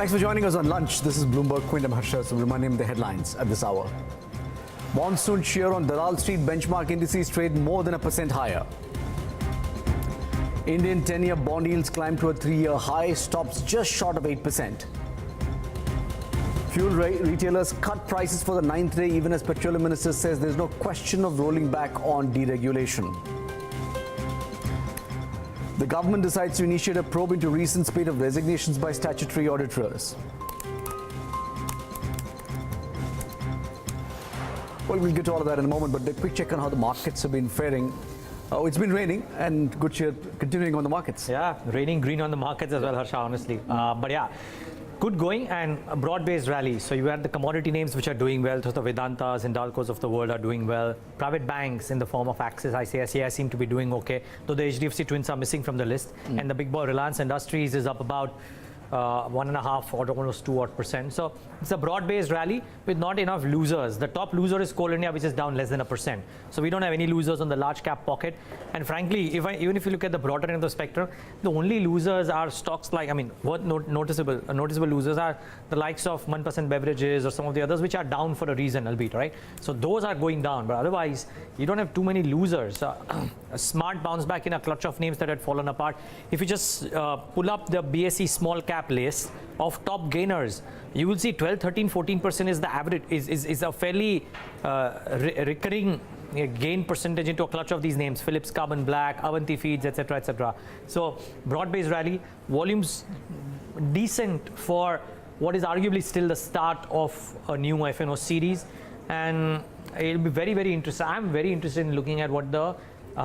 Thanks for joining us on lunch. This is Bloomberg Quint. I'm Harsha Subramaniam. The headlines at this hour. Monsoon cheer on Dalal Street. Benchmark indices trade more than 1% higher. Indian 10-year bond yields climb to a 3-year high, stops just short of 8%. Fuel retailers cut prices for the 9th day, even as Petroleum Minister says there's no question of rolling back on deregulation. The government decides to initiate a probe into recent spate of resignations by statutory auditors. Well, we'll get to all of that in a moment, but a quick check on how the markets have been faring. It's been raining and good cheer continuing on the markets. Yeah, raining green on the markets as well, Harsha, honestly. But yeah, good going and a broad-based rally. So you had the commodity names which are doing well. So the Vedantas and Hindalcos of the world are doing well. Private banks in the form of Axis, ICRA seem to be doing okay, though the HDFC twins are missing from the list. And the big boy Reliance Industries is up about 1.5 or almost 2%. So it's a broad-based rally with not enough losers. The top loser is Coal India, which is down less than 1%. So we don't have any losers on the large cap pocket. And frankly, even if you look at the broader end of the spectrum, the only losers are stocks like, noticeable losers are the likes of 1% beverages or some of the others, which are down for a reason, albeit, right? So those are going down, but otherwise, you don't have too many losers. A smart bounce back in a clutch of names that had fallen apart. If you just pull up the BSE small cap list of top gainers, you will see 12, 13, 14% is the average, is a fairly recurring gain percentage into a clutch of these names: Philips Carbon Black, Avanti Feeds, etc., etc. So broad-based rally, volumes decent for what is arguably still the start of a new FNO series, and it'll be very, very interesting. I'm very interested in looking at what the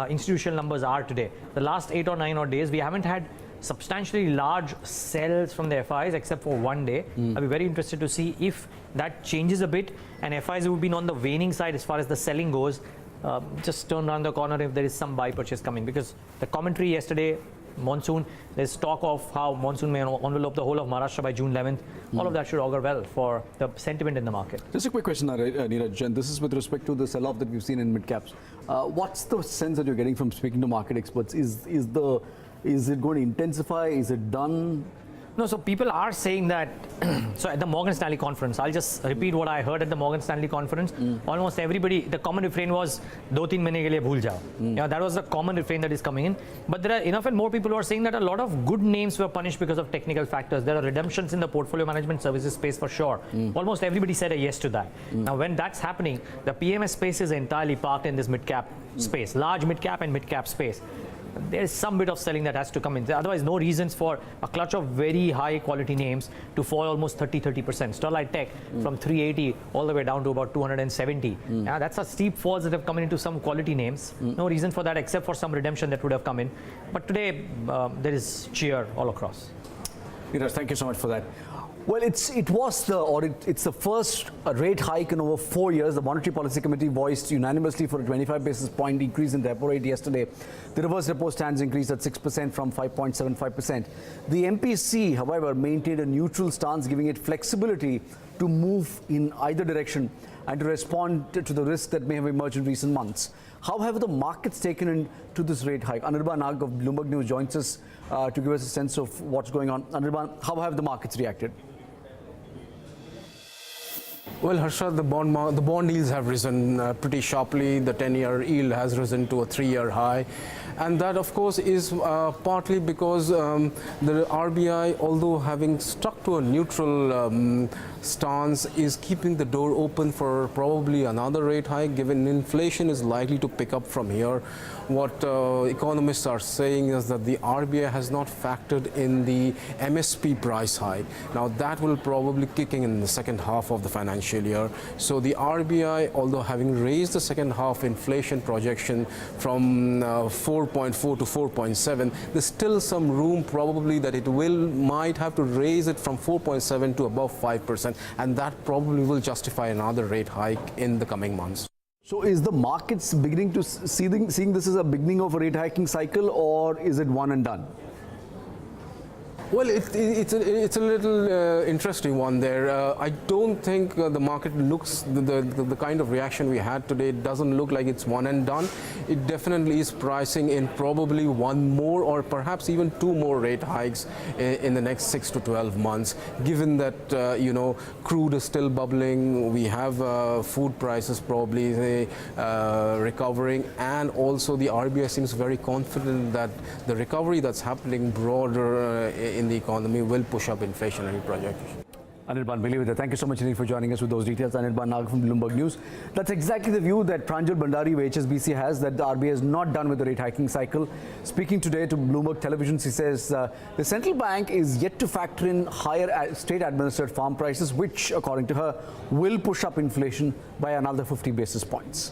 institutional numbers are today. The last 8 or 9 odd days, we haven't had substantially large sells from the FIs except for one day. I'll be very interested to see if that changes a bit, and FIs who've been on the waning side as far as the selling goes, just turn around the corner if there is some buy purchase coming, because the commentary yesterday, monsoon, there's talk of how monsoon may envelope the whole of Maharashtra by June 11th. All of that should augur well for the sentiment in the market. Just a quick question, Neeraj, and this is with respect to the sell-off that we've seen in mid-caps. What's the sense that you're getting from speaking to market experts? Is it going to intensify? Is it done? No, so people are saying that. So at the Morgan Stanley conference, I'll just repeat what I heard at the Morgan Stanley conference. Almost everybody, the common refrain was, 2-3 mahine ke liye bhool jao. Yeah, that was the common refrain that is coming in. But there are enough and more people who are saying that a lot of good names were punished because of technical factors. There are redemptions in the portfolio management services space for sure. Almost everybody said a yes to that. Now, when that's happening, the PMS space is entirely parked in this mid-cap space, large mid-cap and mid-cap space. There's some bit of selling that has to come in. Otherwise, no reasons for a clutch of very high quality names to fall almost 30%. Sterlite Tech from 380 all the way down to about 270. Yeah, that's a steep falls that have come into some quality names. No reason for that except for some redemption that would have come in. But today, there is cheer all across. Vikas, thank you so much for that. Well, it's the first rate hike in over 4 years. The Monetary Policy Committee voiced unanimously for a 25 basis point increase in the repo rate yesterday. The reverse repo stands increased at 6% from 5.75%. The MPC, however, maintained a neutral stance, giving it flexibility to move in either direction and to respond to the risks that may have emerged in recent months. How have the markets taken into this rate hike? Anirban Nag of Bloomberg News joins us to give us a sense of what's going on. Anirban, how have the markets reacted? Well, Harsha, the bond yields have risen pretty sharply. The 10-year yield has risen to a 3-year high. And that, of course, is partly because the RBI, although having stuck to a neutral stance, is keeping the door open for probably another rate hike, given inflation is likely to pick up from here. What economists are saying is that the RBI has not factored in the MSP price hike. Now, that will probably kick in the second half of the financial year. So the RBI, although having raised the second half inflation projection from 4.4 to 4.7, there's still some room probably that it might have to raise it from 4.7 to above 5%, and that probably will justify another rate hike in the coming months. So is the markets beginning to seeing this as a beginning of a rate hiking cycle, or is it one and done? Well, it's a little interesting one there. I don't think the market looks, the kind of reaction we had today, it doesn't look like it's one and done. It definitely is pricing in probably one more or perhaps even two more rate hikes in the next 6 to 12 months, given that, you know, crude is still bubbling, we have food prices probably recovering, and also the RBI seems very confident that the recovery that's happening broader in the economy will push up inflationary projections. Anirban, believe it. Thank you so much, Anil, for joining us with those details. Anirban Nag from Bloomberg News. That's exactly the view that Pranjal Bhandari of HSBC has, that the RBI is not done with the rate hiking cycle. Speaking today to Bloomberg Television, he says the central bank is yet to factor in higher state-administered farm prices, which, according to her, will push up inflation by another 50 basis points.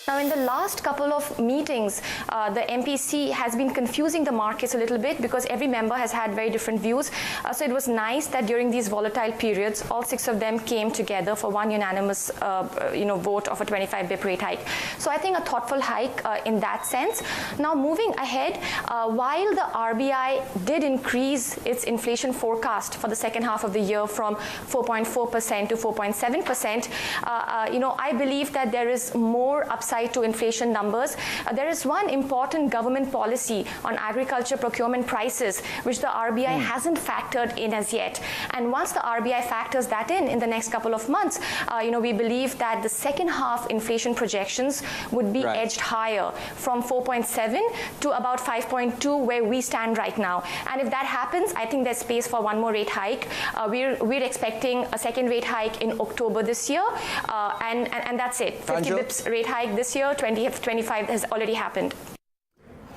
Now, in the last couple of meetings, the MPC has been confusing the markets a little bit because every member has had very different views. So it was nice that during these volatile periods, all 6 of them came together for one unanimous, vote of a 25 BP rate hike. So I think a thoughtful hike in that sense. Now, moving ahead, while the RBI did increase its inflation forecast for the second half of the year from 4.4% to 4.7%, I believe that there is more upside to inflation numbers. There is one important government policy on agriculture procurement prices, which the RBI hasn't factored in as yet. And once the RBI factors that in the next couple of months, we believe that the second half inflation projections would be edged higher from 4.7 to about 5.2, where we stand right now. And if that happens, I think there's space for one more rate hike. We're expecting a second rate hike in October this year, and that's it. 50 bips rate hike this year, 25 has already happened.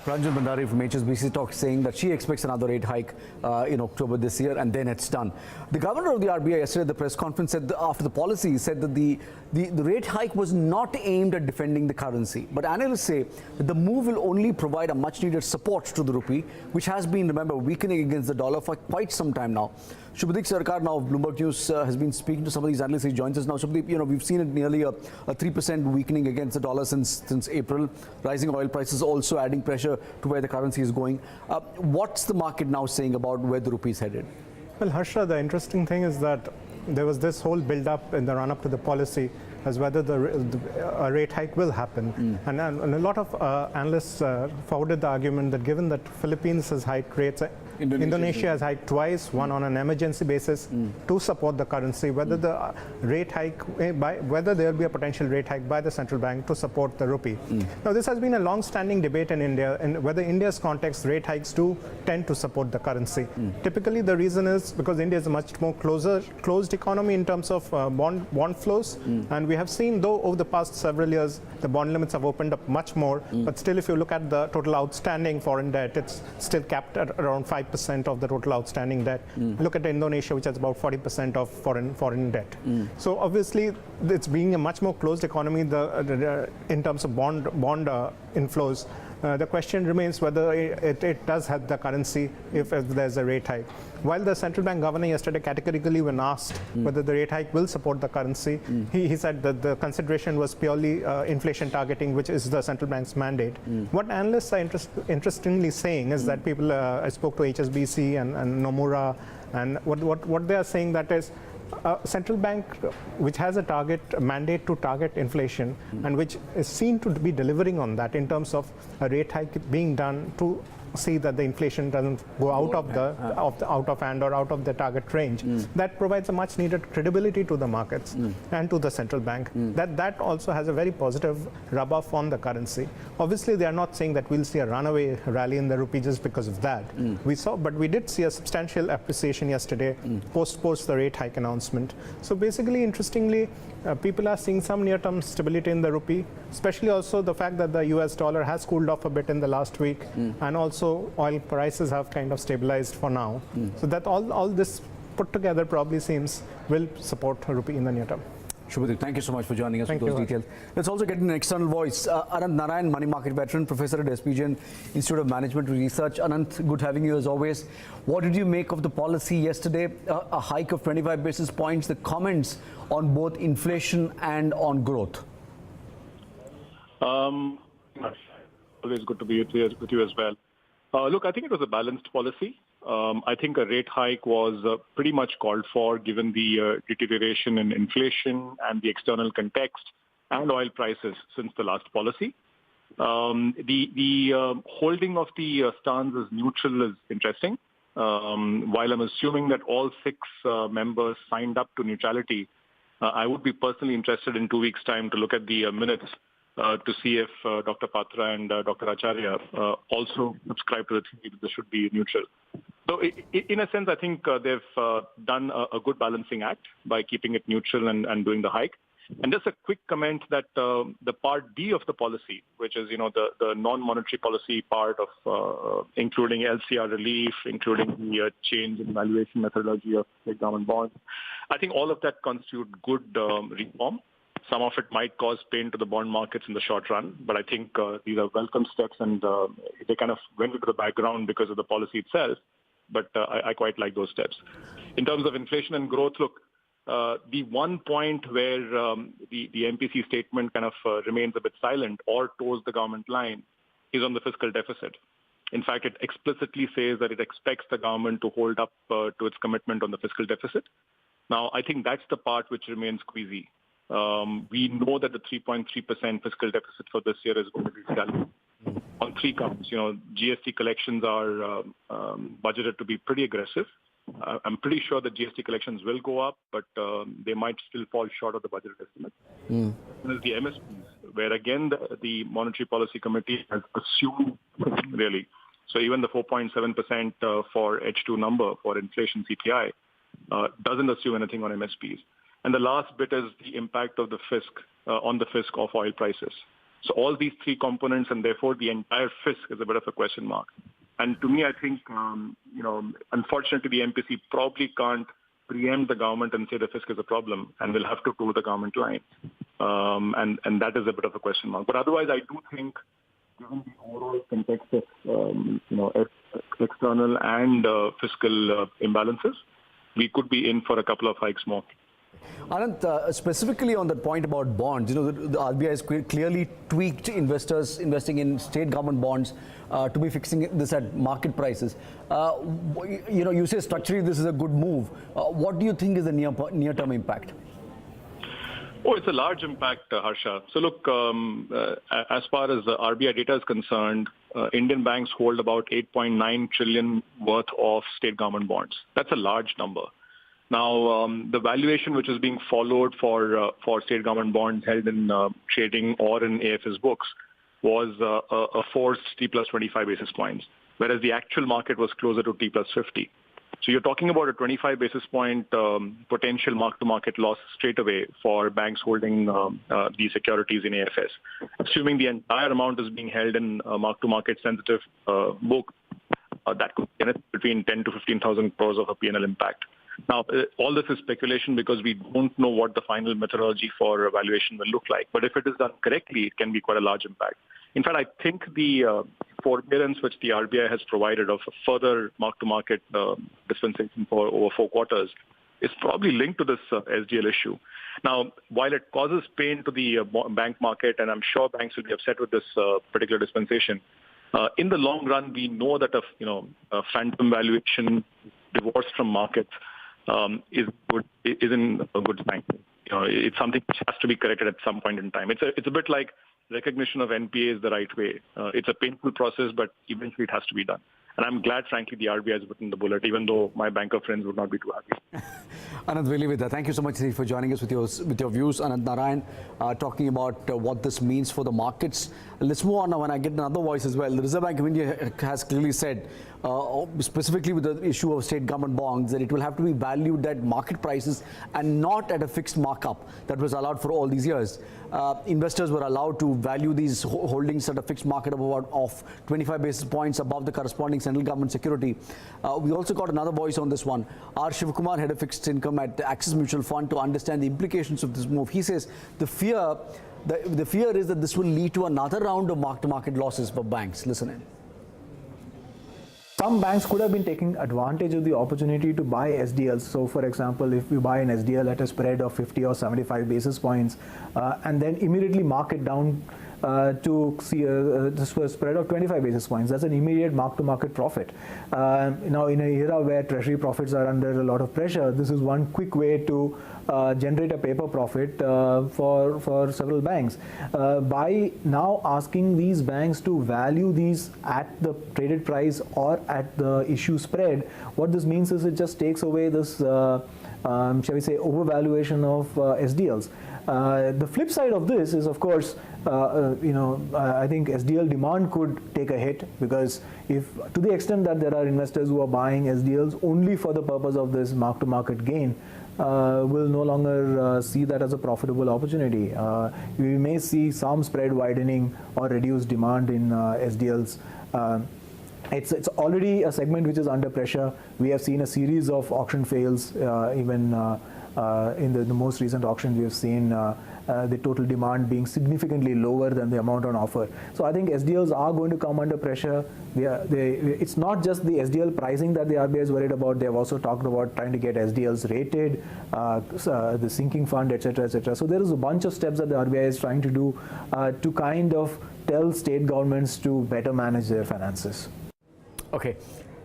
Pranjal Bhandari from HSBC talks saying that she expects another rate hike in October this year, and then it's done. The governor of the RBI yesterday at the press conference said after the policy said that the rate hike was not aimed at defending the currency. But analysts say that the move will only provide a much needed support to the rupee, which has been, remember, weakening against the dollar for quite some time now. Shubhadeep Sarkar now of Bloomberg News has been speaking to some of these analysts. He joins us now. Shubhadeep, we've seen it nearly a 3% weakening against the dollar since April. Rising oil prices also adding pressure to where the currency is going. What's the market now saying about where the rupee is headed? Well, Harsha, the interesting thing is that there was this whole build-up in the run-up to the policy as whether a rate hike will happen. And a lot of analysts forwarded the argument that given that Philippines has hiked rates, Indonesia has hiked twice, one on an emergency basis to support the currency, whether the rate hike, whether there will be a potential rate hike by the central bank to support the rupee. Now, this has been a long-standing debate in India, and whether India's context rate hikes do tend to support the currency. Typically, the reason is because India is a much more closed economy in terms of bond flows, and we have seen, though, over the past several years, the bond limits have opened up much more, but still, if you look at the total outstanding foreign debt, it's still capped at around 5% of the total outstanding debt. Look at Indonesia, which has about 40% of foreign debt. So obviously, it's being a much more closed economy in terms of bond inflows. The question remains whether it does help the currency if there's a rate hike. While the central bank governor yesterday categorically, when asked whether the rate hike will support the currency, he said that the consideration was purely inflation targeting, which is the central bank's mandate. What analysts are interestingly saying is that people, I spoke to HSBC and Nomura, and what they are saying that is, central bank which has a mandate to target inflation and which is seen to be delivering on that in terms of a rate hike being done to see that the inflation doesn't go out of hand or out of the target range. That provides a much needed credibility to the markets and to the central bank. That also has a very positive rub-off on the currency. Obviously, they are not saying that we'll see a runaway rally in the rupee just because of that. But we did see a substantial appreciation yesterday post the rate hike announcement. So basically, interestingly, people are seeing some near-term stability in the rupee, especially also the fact that the US dollar has cooled off a bit in the last week, and also oil prices have kind of stabilized for now. So that all this put together probably seems will support rupee in the near term. Shubhadeep, thank you so much for joining us with those details. Let's also get an external voice. Anant Narayan, money market veteran, professor at SPGN Institute of Management Research. Anant, good having you as always. What did you make of the policy yesterday? A hike of 25 basis points, the comments on both inflation and on growth. Always good to be with you as well. Look, I think it was a balanced policy. I think a rate hike was pretty much called for given the deterioration in inflation and the external context and oil prices since the last policy. The holding of the stance as neutral is interesting. While I'm assuming that all 6 members signed up to neutrality, I would be personally interested in 2 weeks' time to look at the minutes to see if Dr. Patra and Dr. Acharya also subscribe to the theory that this should be neutral. So in a sense, I think they've done a good balancing act by keeping it neutral and doing the hike. And just a quick comment that the Part D of the policy, which is, the non-monetary policy part of including LCR relief, including the change in valuation methodology of state government bonds, I think all of that constitute good reform. Some of it might cause pain to the bond markets in the short run, but I think these are welcome steps, and they kind of went into the background because of the policy itself. But I quite like those steps. In terms of inflation and growth, look, the one point where the MPC statement kind of remains a bit silent or toes the government line is on the fiscal deficit. In fact, it explicitly says that it expects the government to hold up to its commitment on the fiscal deficit. Now, I think that's the part which remains squeezy. We know that the 3.3% fiscal deficit for this year is going to be challenging on 3 counts. GST collections are budgeted to be pretty aggressive. I'm pretty sure that GST collections will go up, but they might still fall short of the budget estimate. There's the MSPs, where again the Monetary Policy Committee has assumed really. So even the 4.7% for H2 number for inflation CPI doesn't assume anything on MSPs. And the last bit is the impact of the fisc on the fisc of oil prices. So all these 3 components, and therefore the entire fisc is a bit of a question mark. And to me, I think, unfortunately, the MPC probably can't preempt the government and say the fisc is a problem, and will have to toe the government line. And that is a bit of a question mark. But otherwise, I do think, given the overall context of, external and fiscal imbalances, we could be in for a couple of hikes more. Anand, specifically on that point about bonds, the RBI has clearly tweaked investors investing in state government bonds to be fixing this at market prices. You say structurally this is a good move. What do you think is the near-term impact? Oh, it's a large impact, Harsha. So look, as far as the RBI data is concerned, Indian banks hold about 8.9 trillion worth of state government bonds. That's a large number. Now, the valuation which is being followed for state government bonds held in trading or in AFS books was a forced T plus 25 basis points, whereas the actual market was closer to T plus 50. So you're talking about a 25 basis point potential mark-to-market loss straight away for banks holding these securities in AFS. Assuming the entire amount is being held in mark-to-market sensitive book, that could be between 10 to 15,000 crores of a P&L impact. Now, all this is speculation because we don't know what the final methodology for evaluation will look like. But if it is done correctly, it can be quite a large impact. In fact, I think the forbearance which the RBI has provided of a further mark-to-market dispensation for over 4 quarters is probably linked to this SDL issue. Now, while it causes pain to the bank market, and I'm sure banks will be upset with this particular dispensation, in the long run, we know that a phantom valuation divorced from markets isn't a good sign. It's something which has to be corrected at some point in time. It's a bit like recognition of NPA is the right way. It's a painful process, but eventually it has to be done. And I'm glad, frankly, the RBI has bitten the bullet, even though my banker friends would not be too happy. Anand, really with that. Thank you so much for joining us with your views. Anand Narayan talking about what this means for the markets. Let's move on now and I get another voice as well. The Reserve Bank of India has clearly said, specifically with the issue of state government bonds, that it will have to be valued at market prices and not at a fixed markup that was allowed for all these years. Investors were allowed to value these holdings at a fixed market of 25 basis points above the corresponding central government security. We also got another voice on this one. R. Shivakumar, head of fixed income at Axis Mutual Fund, to understand the implications of this move. He says the fear is that this will lead to another round of mark-to-market losses for banks. Listen in. Some banks could have been taking advantage of the opportunity to buy SDLs. So, for example, if you buy an SDL at a spread of 50 or 75 basis points and then immediately mark it down to see a spread of 25 basis points. That's an immediate mark-to-market profit. Now, in an era where treasury profits are under a lot of pressure, this is one quick way to generate a paper profit for several banks. By now asking these banks to value these at the traded price or at the issue spread, what this means is it just takes away this, shall we say, overvaluation of SDLs. The flip side of this is, of course, I think SDL demand could take a hit, because if, to the extent that there are investors who are buying SDLs only for the purpose of this mark-to-market gain, will no longer see that as a profitable opportunity. We may see some spread widening or reduced demand in SDLs. It's already a segment which is under pressure. We have seen a series of auction fails, even in the most recent auction we have seen the total demand being significantly lower than the amount on offer. So I think SDLs are going to come under pressure. It's not just the SDL pricing that the RBI is worried about. They have also talked about trying to get SDLs rated, the sinking fund, etc., etc. So there is a bunch of steps that the RBI is trying to do to kind of tell state governments to better manage their finances. Okay.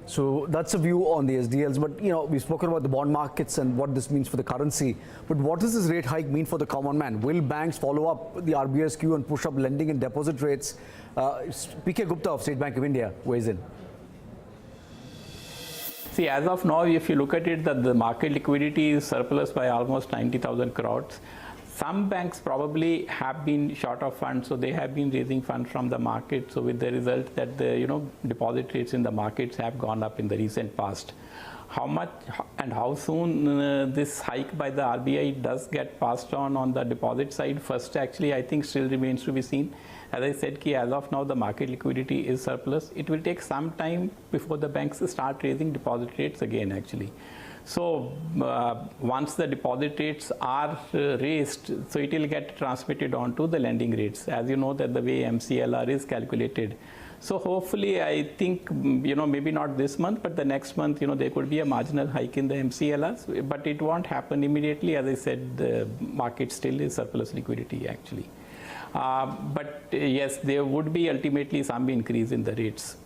So that's a view on the SDLs, but we've spoken about the bond markets and what this means for the currency. But what does this rate hike mean for the common man? Will banks follow up the RBI's cue and push up lending and deposit rates? P.K. Gupta of State Bank of India weighs in. See, as of now, if you look at it, that the market liquidity is surplus by almost 90,000 crores. Some banks probably have been short of funds, so they have been raising funds from the market. So with the result that the deposit rates in the markets have gone up in the recent past. How much and how soon this hike by the RBI does get passed on the deposit side, first actually I think still remains to be seen. As I said, as of now the market liquidity is surplus. It will take some time before the banks start raising deposit rates again actually. So once the deposit rates are raised, so it will get transmitted on to the lending rates. As you know that the way MCLR is calculated. So hopefully I think, maybe not this month, but the next month, there could be a marginal hike in the MCLRs, but it won't happen immediately. As I said, the market still is surplus liquidity actually. But yes, there would be ultimately some increase in the rates.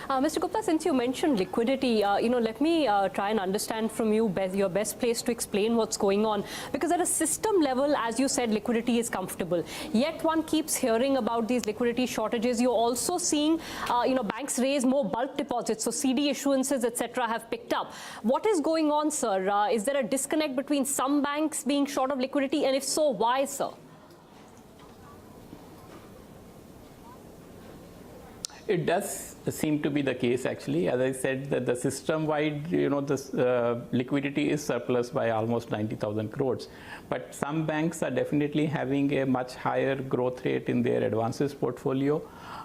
Mr. Gupta, since you mentioned liquidity, let me try and understand from you your best place to explain what's going on. Because at a system level, as you said, liquidity is comfortable. Yet one keeps hearing about these liquidity shortages. You're also seeing, banks raise more bulk deposits. So CD issuances, etc., have picked up. What is going on, sir? Is there a disconnect between some banks being short of liquidity? And if so, why, sir? It does seem to be the case actually. As I said, that the system-wide, this liquidity is surplus by almost 90,000 crores. But some banks are definitely having a much higher growth rate in their advances portfolio.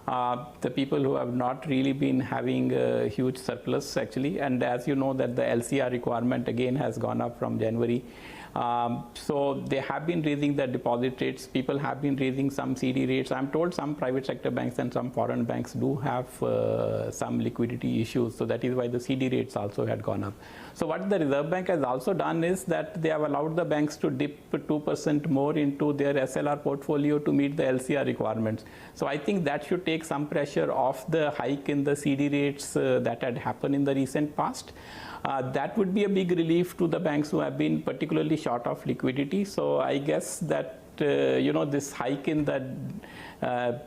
The people who have not really been having a huge surplus actually, and as you know that the LCR requirement again has gone up from January. So they have been raising the deposit rates. People have been raising some CD rates. I'm told some private sector banks and some foreign banks do have some liquidity issues. So that is why the CD rates also had gone up. So what the Reserve Bank has also done is that they have allowed the banks to dip 2% more into their SLR portfolio to meet the LCR requirements. So I think that should take some pressure off the hike in the CD rates that had happened in the recent past. That would be a big relief to the banks who have been particularly short of liquidity. So I guess that this hike in the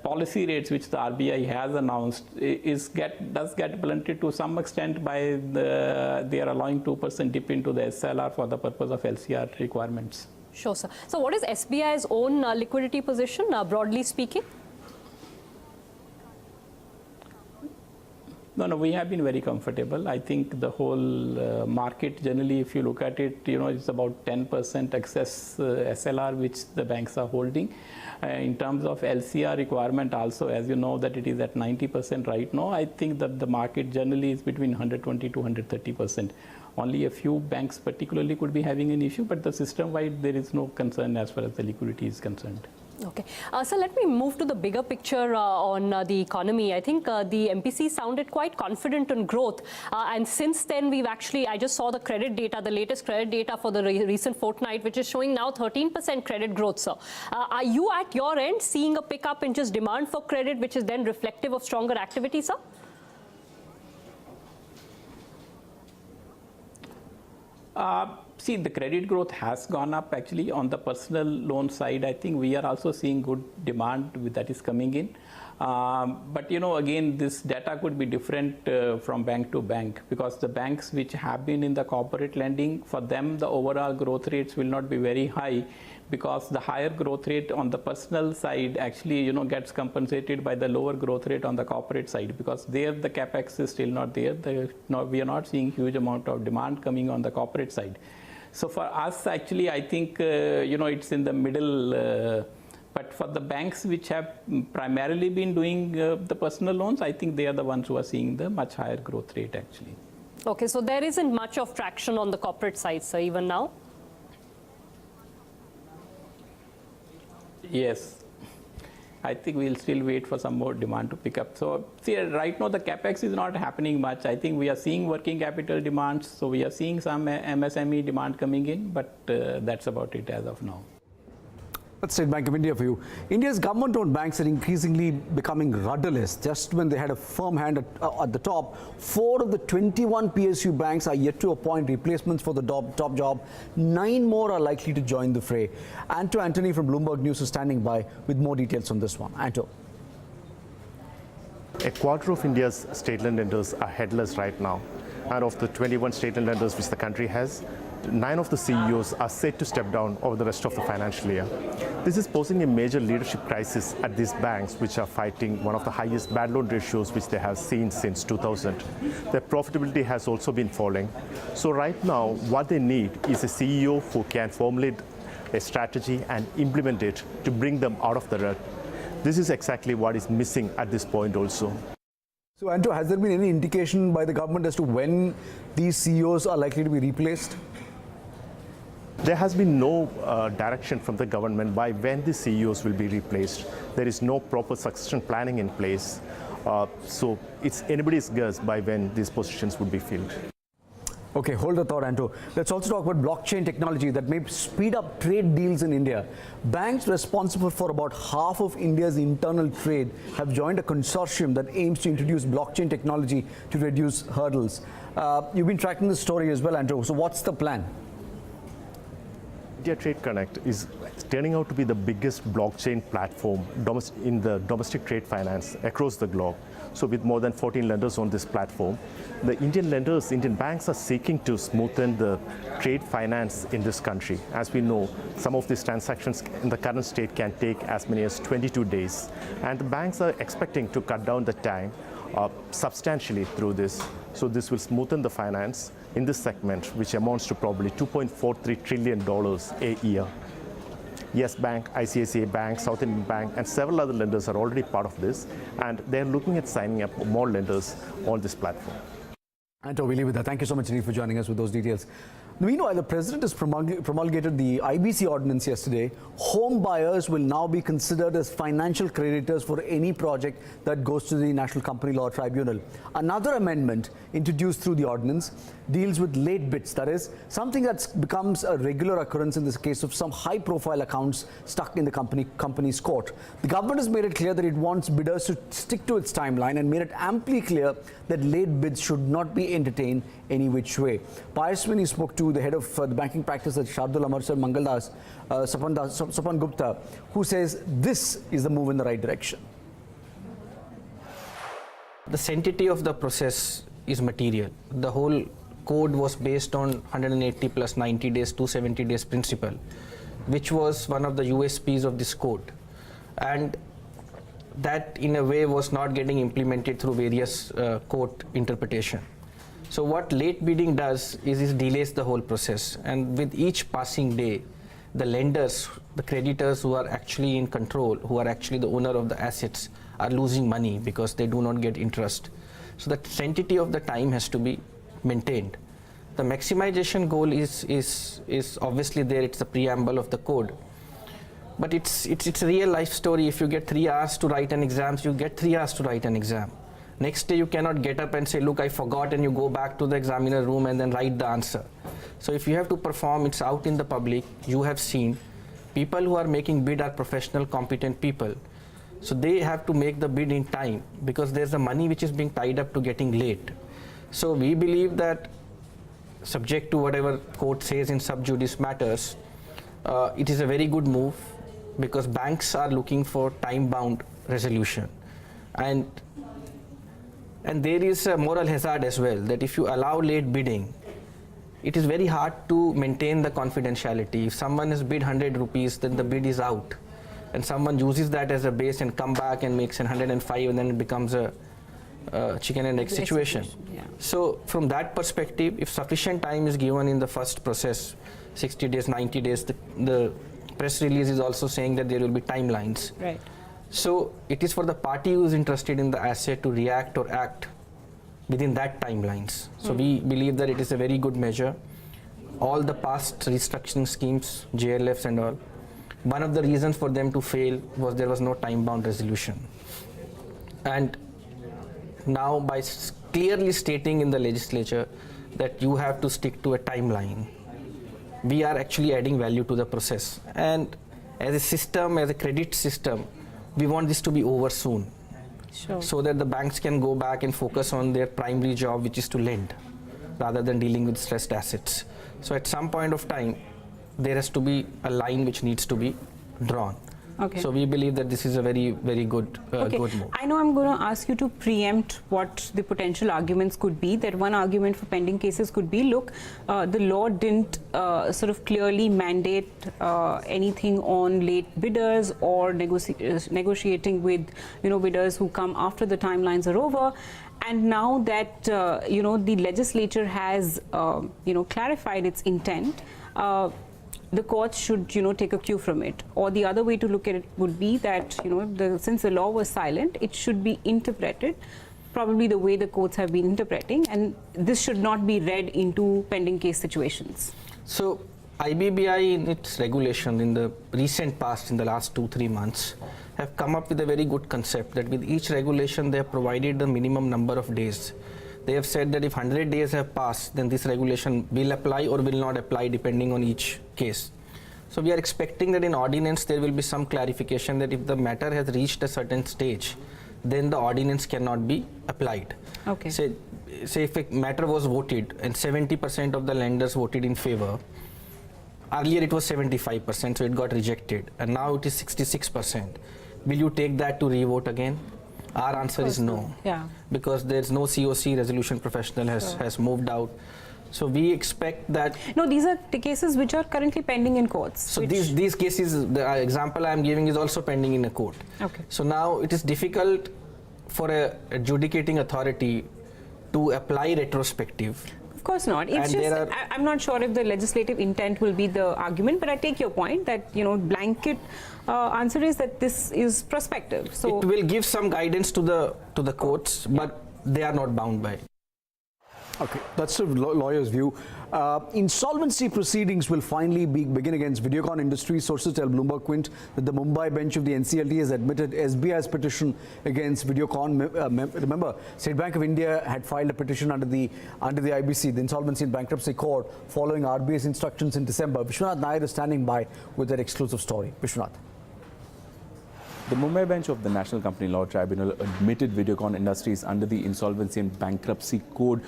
policy rates which the RBI has announced does get blunted to some extent by they are allowing 2% dip into the SLR for the purpose of LCR requirements. Sure, sir. So what is SBI's own liquidity position, broadly speaking? No, we have been very comfortable. I think the whole market generally, if you look at it, it's about 10% excess SLR which the banks are holding. In terms of LCR requirement also, as you know that it is at 90% right now, I think that the market generally is between 120 to 130%. Only a few banks particularly could be having an issue, but the system-wide there is no concern as far as the liquidity is concerned. Okay. So let me move to the bigger picture on the economy. I think the MPC sounded quite confident on growth. And since then, I just saw the credit data, the latest credit data for the recent fortnight, which is showing now 13% credit growth, sir. Are you at your end seeing a pickup in just demand for credit, which is then reflective of stronger activity, sir? See, the credit growth has gone up actually on the personal loan side. I think we are also seeing good demand that is coming in. But again, this data could be different from bank to bank, because the banks which have been in the corporate lending, for them the overall growth rates will not be very high, because the higher growth rate on the personal side actually gets compensated by the lower growth rate on the corporate side, because there the capex is still not there. We are not seeing huge amount of demand coming on the corporate side. So for us, actually, I think it's in the middle. But for the banks which have primarily been doing the personal loans, I think they are the ones who are seeing the much higher growth rate actually. Okay, so there isn't much of traction on the corporate side, sir, even now? Yes. I think we'll still wait for some more demand to pick up. So see, right now the capex is not happening much. I think we are seeing working capital demands. So we are seeing some MSME demand coming in, but that's about it as of now. Let's State Bank of India for you. India's government-owned banks are increasingly becoming rudderless. Just when they had a firm hand at the top, 4 of the 21 PSU banks are yet to appoint replacements for the top job. 9 more are likely to join the fray. Anthony from Bloomberg News is standing by with more details on this one. Anto. A quarter of India's state-led lenders are headless right now. And of the 21 state-led lenders which the country has, 9 of the CEOs are set to step down over the rest of the financial year. This is posing a major leadership crisis at these banks, which are fighting one of the highest bad loan ratios which they have seen since 2000. Their profitability has also been falling. So right now, what they need is a CEO who can formulate a strategy and implement it to bring them out of the rut. This is exactly what is missing at this point also. So, Anto, has there been any indication by the government as to when these CEOs are likely to be replaced? There has been no direction from the government by when the CEOs will be replaced. There is no proper succession planning in place. So it's anybody's guess by when these positions would be filled. Okay, hold the thought, Anto. Let's also talk about blockchain technology that may speed up trade deals in India. Banks responsible for about half of India's internal trade have joined a consortium that aims to introduce blockchain technology to reduce hurdles. You've been tracking this story as well, Anto. So what's the plan? India Trade Connect is turning out to be the biggest blockchain platform in the domestic trade finance across the globe. So with more than 14 lenders on this platform, the Indian banks are seeking to smoothen the trade finance in this country. As we know, some of these transactions in the current state can take as many as 22 days. And the banks are expecting to cut down the time substantially through this. So this will smoothen the finance in this segment, which amounts to probably $2.43 trillion a year. Yes Bank, ICRA Bank, South Indian Bank, and several other lenders are already part of this, and they're looking at signing up more lenders on this platform. Anto, we leave with that. Thank you so much, Anil, for joining us with those details. Meanwhile, the president has promulgated the IBC ordinance yesterday. Home buyers will now be considered as financial creditors for any project that goes to the National Company Law Tribunal. Another amendment introduced through the ordinance deals with late bits, that is, something that becomes a regular occurrence in the case of some high-profile accounts stuck in the company's court. The government has made it clear that it wants bidders to stick to its timeline and made it amply clear that late bids should not be entertained any which way. Payaswini spoke to the head of the banking practice at Shardul Amarsar Mangaldas, Sapan Gupta, who says this is the move in the right direction. The sanctity of the process is material. The whole code was based on 180 plus 90 days, 270 days principle, which was one of the USPs of this code. And that in a way was not getting implemented through various court interpretation. So what late bidding does is it delays the whole process, and with each passing day, the lenders, the creditors who are actually in control, who are actually the owner of the assets, are losing money because they do not get interest. So the sanctity of the time has to be maintained. The maximization goal is obviously there, it's the preamble of the code. But it's a real life story. If you get 3 hours to write an exam, you get 3 hours to write an exam. Next day you cannot get up and say, look, I forgot, and you go back to the examiner room and then write the answer. So if you have to perform, it's out in the public. You have seen people who are making bid are professional, competent people. So they have to make the bid in time because there's a money which is being tied up to getting late. So we believe that, subject to whatever court says in sub judice matters, it is a very good move because banks are looking for time-bound resolution. And there is a moral hazard as well, that if you allow late bidding, it is very hard to maintain the confidentiality. If someone has bid 100 rupees, then the bid is out. And someone uses that as a base and come back and makes 105, and then it becomes a chicken and egg situation. Yeah. So from that perspective, if sufficient time is given in the first process, 60 days, 90 days, the press release is also saying that there will be timelines. Right. So it is for the party who is interested in the asset to react or act within that timelines. So we believe that it is a very good measure. All the past restructuring schemes, JLFs and all, one of the reasons for them to fail was there was no time-bound resolution. And now by clearly stating in the legislature that you have to stick to a timeline, we are actually adding value to the process. And as a system, as a credit system, we want this to be over soon. Sure. So that the banks can go back and focus on their primary job, which is to lend, rather than dealing with stressed assets. So at some point of time, there has to be a line which needs to be drawn. Okay. So we believe that this is a very, very good, good move. I know I'm going to ask you to preempt what the potential arguments could be. That one argument for pending cases could be, look, the law didn't sort of clearly mandate anything on late bidders or negotiating with, bidders who come after the timelines are over. And now that, the legislature has, clarified its intent, the courts should, take a cue from it. Or the other way to look at it would be that, since the law was silent, it should be interpreted probably the way the courts have been interpreting, and this should not be read into pending case situations. So IBBI in its regulation in the recent past, in the last 2-3 months, have come up with a very good concept that with each regulation they have provided the minimum number of days. They have said that if 100 days have passed, then this regulation will apply or will not apply depending on each case. So we are expecting that in ordinance there will be some clarification that if the matter has reached a certain stage, then the ordinance cannot be applied. Okay. Say if a matter was voted and 70% of the lenders voted in favor, earlier it was 75%, so it got rejected, and now it is 66%. Will you take that to re-vote again? Our answer is no. Yeah. Because there's no COC resolution professional has moved out. So we expect that. No, these are the cases which are currently pending in courts. So these cases, the example I am giving is also pending in a court. Okay. So now it is difficult for a adjudicating authority to apply retrospective. Of course not. It's just, I'm not sure if the legislative intent will be the argument, but I take your point that, blanket answer is that this is prospective. So it will give some guidance to the courts, but they are not bound by it. Okay, that's the lawyer's view. Insolvency proceedings will finally begin against Videocon Industries. Sources tell Bloomberg Quint that the Mumbai bench of the NCLT has admitted SBI's petition against Videocon. Remember, State Bank of India had filed a petition under the IBC, the Insolvency and Bankruptcy Court, following RBI's instructions in December. Vishwanath Nayar is standing by with that exclusive story. Vishwanath. The Mumbai bench of the National Company Law Tribunal admitted Videocon Industries under the Insolvency and Bankruptcy Code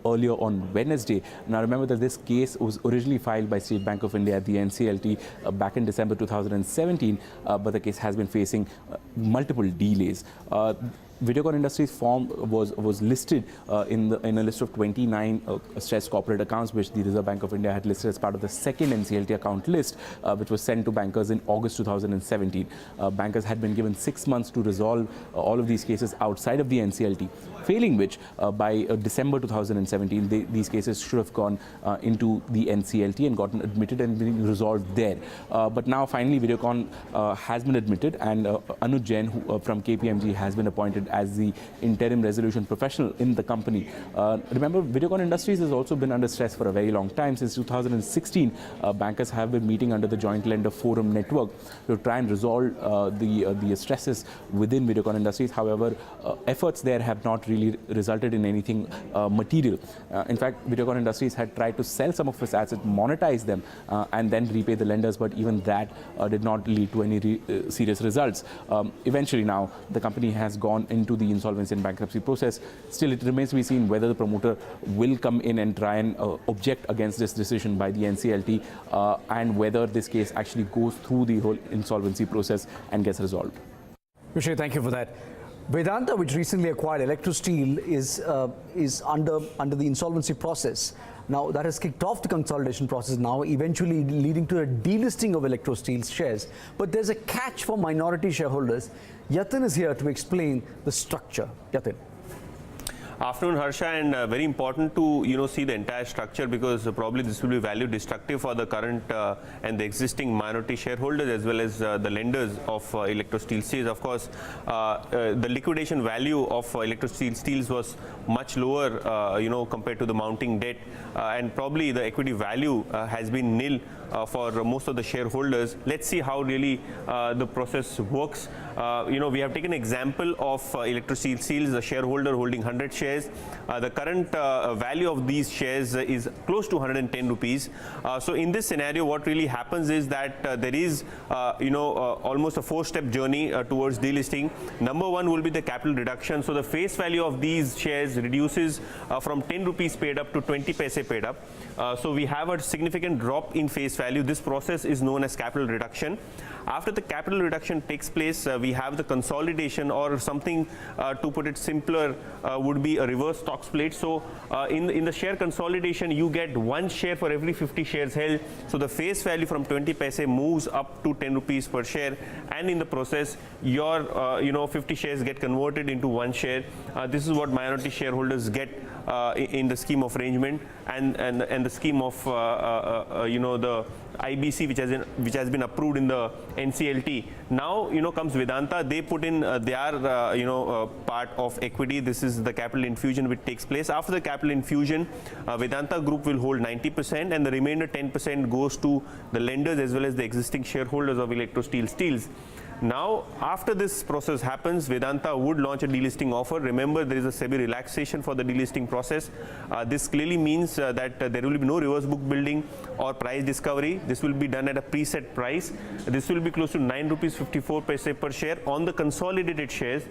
earlier on Wednesday. Now remember that this case was originally filed by State Bank of India at the NCLT back in December 2017, but the case has been facing multiple delays. Videocon Industries was listed in a list of 29 stressed corporate accounts, which the Reserve Bank of India had listed as part of the second NCLT account list, which was sent to bankers in August 2017. Bankers had been given 6 months to resolve all of these cases outside of the NCLT, failing which by December 2017, these cases should have gone into the NCLT and gotten admitted and been resolved there. But now finally Videocon has been admitted, and Anuj Jain from KPMG has been appointed as the interim resolution professional in the company. Remember, Videocon Industries has also been under stress for a very long time. Since 2016, bankers have been meeting under the Joint Lender Forum network to try and resolve the stresses within Videocon Industries. However, efforts there have not really resulted in anything material. In fact, Videocon Industries had tried to sell some of its assets, monetize them, and then repay the lenders, but even that did not lead to any serious results. Eventually now, the company has gone into the insolvency and bankruptcy process. Still, it remains to be seen whether the promoter will come in and try and object against this decision by the NCLT and whether this case actually goes through the whole insolvency process and gets resolved. Vishay, thank you for that. Vedanta, which recently acquired Electrosteel, is under the insolvency process. Now, that has kicked off the consolidation process now, eventually leading to a delisting of Electrosteel's shares. But there's a catch for minority shareholders. Yatin is here to explain the structure. Yatin. Afternoon, Harsha, and very important to see the entire structure, because probably this will be value destructive for the current and the existing minority shareholders as well as the lenders of Electrosteel Steels. Of course, the liquidation value of Electrosteel Steels was much lower, compared to the mounting debt, and probably the equity value has been nil for most of the shareholders. Let's see how really the process works. We have taken an example of Electrosteel Steels, a shareholder holding 100 shares. The current value of these shares is close to 110 rupees. So in this scenario, what really happens is that there is, almost a 4-step journey towards delisting. Number one will be the capital reduction. So the face value of these shares reduces from 10 rupees paid up to 20 paise paid up. So we have a significant drop in face value. This process is known as capital reduction. After the capital reduction takes place, we have the consolidation, or something to put it simpler would be a reverse stock split. So in the share consolidation, you get 1 share for every 50 shares held. So the face value from 20 paise moves up to 10 rupees per share, and in the process, your 50 shares get converted into 1 share. This is what minority shareholders get in the scheme of arrangement, and the scheme of the IBC, which has been approved in the NCLT. Now comes Vedanta. They put in their part of equity. This is the capital infusion which takes place. After the capital infusion, Vedanta Group will hold 90%, and the remainder 10% goes to the lenders as well as the existing shareholders of Electrosteel Steels. Now, after this process happens, Vedanta would launch a delisting offer. Remember, there is a SEBI relaxation for the delisting process. This clearly means that there will be no reverse book building or price discovery. This will be done at a preset price. This will be close to 9 rupees 54 paise per share on the consolidated shares.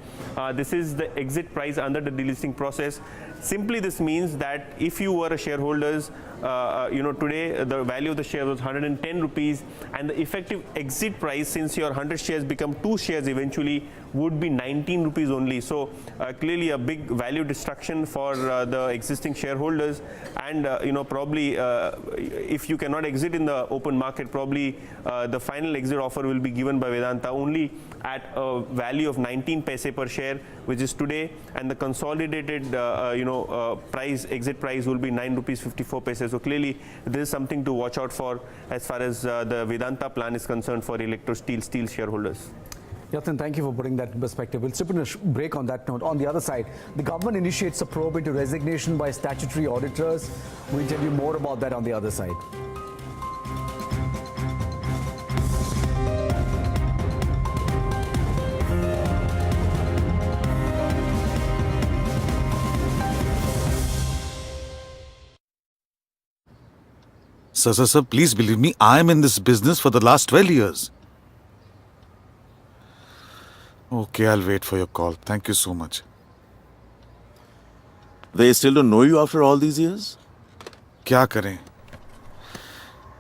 This is the exit price under the delisting process. Simply, this means that if you were a shareholders, today the value of the share was 110 rupees, and the effective exit price, since your 100 shares become 2 shares eventually, would be 19 rupees only. So clearly a big value destruction for the existing shareholders, and probably if you cannot exit in the open market, probably the final exit offer will be given by Vedanta only at a value of 19 paise per share, which is today, and the consolidated exit price will be 9 rupees 54 paise. So clearly this is something to watch out for as far as the Vedanta plan is concerned for Electrosteel Steel shareholders. Yatin, thank you for putting that in perspective. We'll slip in a break on that note. On the other side, the government initiates a probe into resignation by statutory auditors. We'll tell you more about that on the other side. Sir, please believe me, I am in this business for the last 12 years. Okay, I'll wait for your call. Thank you so much. They still don't know you after all these years? क्या करें?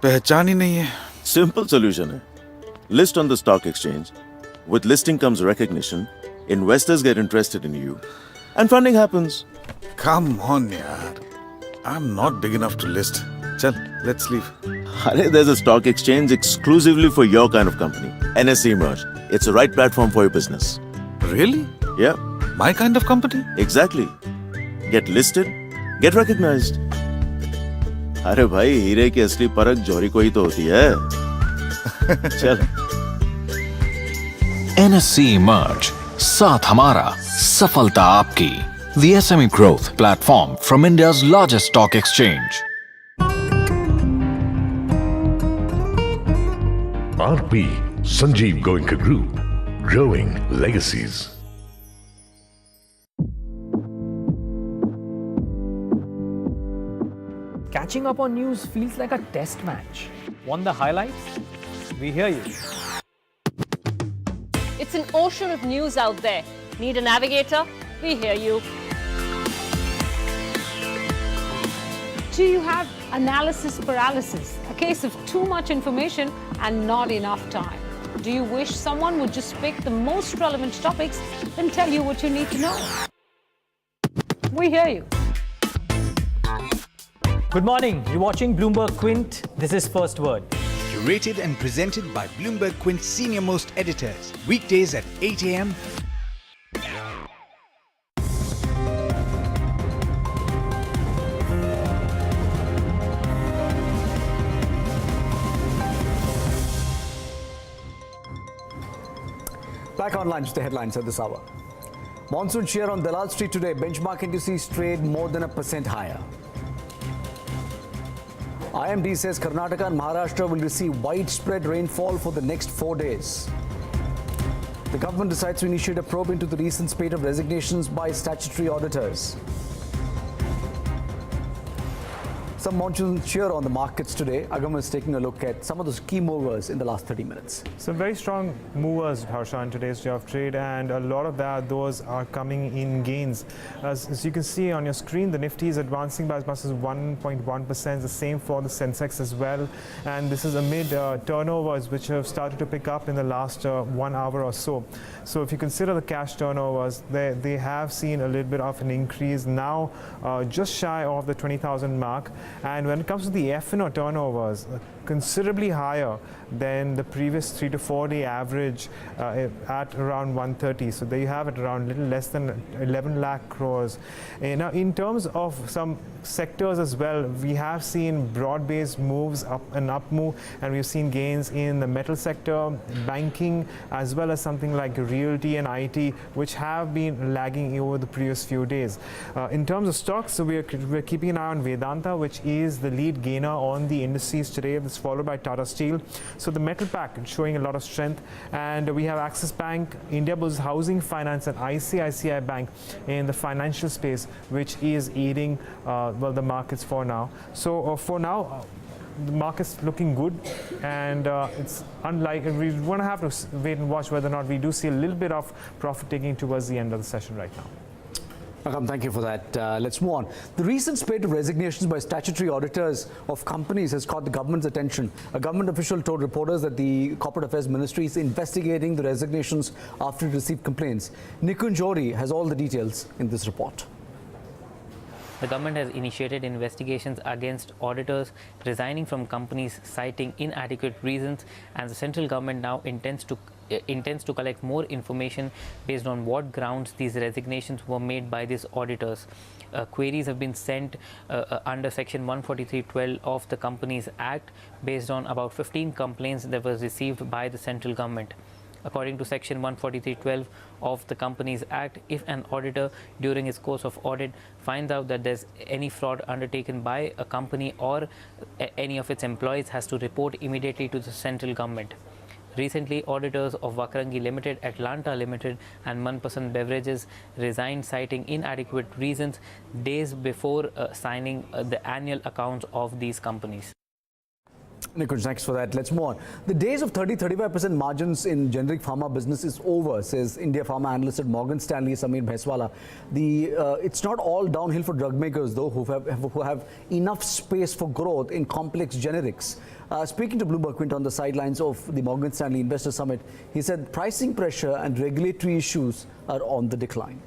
पहचान ही नहीं है. Simple solution है. List on the stock exchange. With listing comes recognition. Investors get interested in you. And funding happens. Come on, yaar. I'm not big enough to list. Chal, let's leave. There's a stock exchange exclusively for your kind of company. NSE Merge. It's the right platform for your business. Really? Yeah. My kind of company? Exactly. Get listed, get recognized. अरे भाई, हीरे की असली परख जौहरी को ही तो होती है. चल. NSE Merge. साथ हमारा, सफलता आपकी. The SME Growth Platform from India's largest stock exchange. RP Sanjeev Goenka Group, growing legacies. Catching up on news feels like a test match. Want the highlights? We hear you. It's an ocean of news out there. Need a navigator? We hear you. Do you have analysis paralysis? A case of too much information and not enough time? Do you wish someone would just pick the most relevant topics and tell you what you need to know? We hear you. Good morning. You're watching Bloomberg Quint. This is First Word. Curated and presented by Bloomberg Quint's senior-most editors. Weekdays at 8 a.m. Back online, just the headlines at this hour. Monsoon cheer on Dalal Street today. Benchmark indices trade more than 1% higher. IMD says Karnataka and Maharashtra will receive widespread rainfall for the next 4 days. The government decides to initiate a probe into the recent spate of resignations by statutory auditors. Some monsoon cheer on the markets today. Our government is taking a look at some of those key movers in the last 30 minutes. Some very strong movers, Harsha, in today's day of trade, and a lot of those are coming in gains. As you can see on your screen, the Nifty is advancing by as much as 1.1%, the same for the Sensex as well. And this is amid turnovers which have started to pick up in the last 1 hour or so. So if you consider the cash turnovers, they have seen a little bit of an increase now, just shy of the 20,000 mark. And when it comes to the F&O turnovers, considerably higher than the previous 3 to 4 day average at around 130. So there you have it, around a little less than 11 lakh crores. Now, in terms of some sectors as well, we have seen broad-based moves, up move, and we've seen gains in the metal sector, banking, as well as something like realty and IT, which have been lagging over the previous few days. In terms of stocks, so we're keeping an eye on Vedanta, which is the lead gainer on the indices today. This followed by Tata Steel. So the metal pack is showing a lot of strength, and we have Axis Bank, Indiabulls Housing Finance, and ICICI Bank in the financial space, which is aiding the markets for now. So for now, the market's looking good, and it's unlikely. We want to have to wait and watch whether or not we do see a little bit of profit taking towards the end of the session right now. Thank you for that. Let's move on. The recent spate of resignations by statutory auditors of companies has caught the government's attention. A government official told reporters that the Corporate Affairs Ministry is investigating the resignations after it received complaints. Nikunj Ori has all the details in this report. The government has initiated investigations against auditors resigning from companies citing inadequate reasons, and the central government now intends to collect more information based on what grounds these resignations were made by these auditors. Queries have been sent under Section 143(12) of the Companies Act based on about 15 complaints that were received by the central government. According to Section 143(12) of the Companies Act, if an auditor during his course of audit finds out that there's any fraud undertaken by a company or any of its employees, has to report immediately to the central government. Recently, auditors of Vakrangi Limited, Atlanta Limited and Manpasand Beverages resigned citing inadequate reasons days before signing the annual accounts of these companies. Nikunj, thanks for that. Let's move on. The days of 30-35% margins in generic pharma business is over, says India Pharma analyst at Morgan Stanley, Sameer Bhaiswala. It's not all downhill for drug makers, though, who have enough space for growth in complex generics. Speaking to Bloomberg Quint on the sidelines of the Morgan Stanley Investor Summit, he said pricing pressure and regulatory issues are on the decline.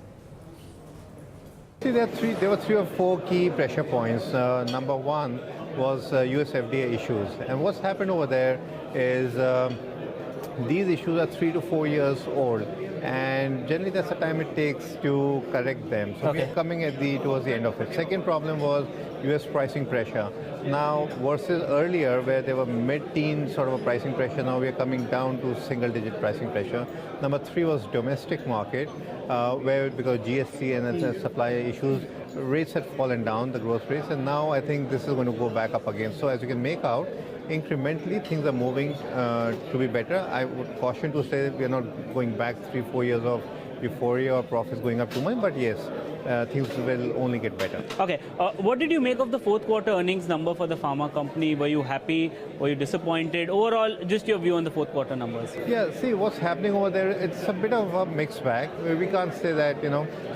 See, there were 3 or 4 key pressure points. Number one was US FDA issues. And what's happened over there is these issues are 3 to 4 years old, and generally that's the time it takes to correct them. So we are coming towards the end of it. Second problem was US pricing pressure. Now versus earlier where there were mid-teen sort of a pricing pressure, now we are coming down to single-digit pricing pressure. Number 3 was domestic market, where because of GST and supply issues, rates had fallen down, the growth rates, and now I think this is going to go back up again. So as you can make out, incrementally things are moving to be better. I would caution to say that we are not going back 3-4 years of euphoria or profits going up too much, but yes, things will only get better. Okay, what did you make of the fourth quarter earnings number for the pharma company? Were you happy? Were you disappointed? Overall, just your view on the fourth quarter numbers. Yeah, see what's happening over there, it's a bit of a mixed bag. We can't say that,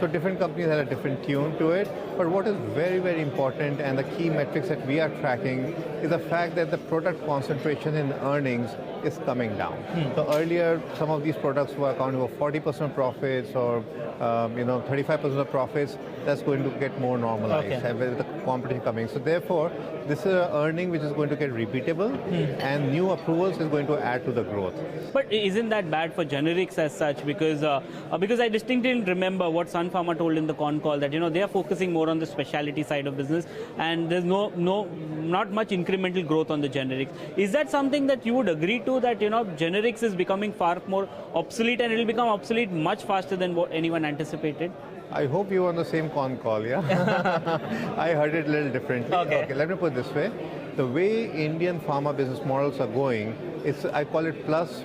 so different companies have a different tune to it. But what is very, very important and the key metrics that we are tracking is the fact that the product concentration in earnings is coming down. So earlier, some of these products were accounting for 40% profits or 35% of profits. That's going to get more normalized with the competition coming. So therefore, this is an earning which is going to get repeatable, and new approvals is going to add to the growth. But isn't that bad for generics as such? Because I distinctly remember what Sun Pharma told in the con call that they are focusing more on the specialty side of business, and there's not much incremental growth on the generics. Is that something that you would agree to, that generics is becoming far more obsolete, and it will become obsolete much faster than what anyone anticipated? I hope you were on the same con call, yeah? I heard it a little differently. Okay, let me put it this way. The way Indian pharma business models are going, I call it plus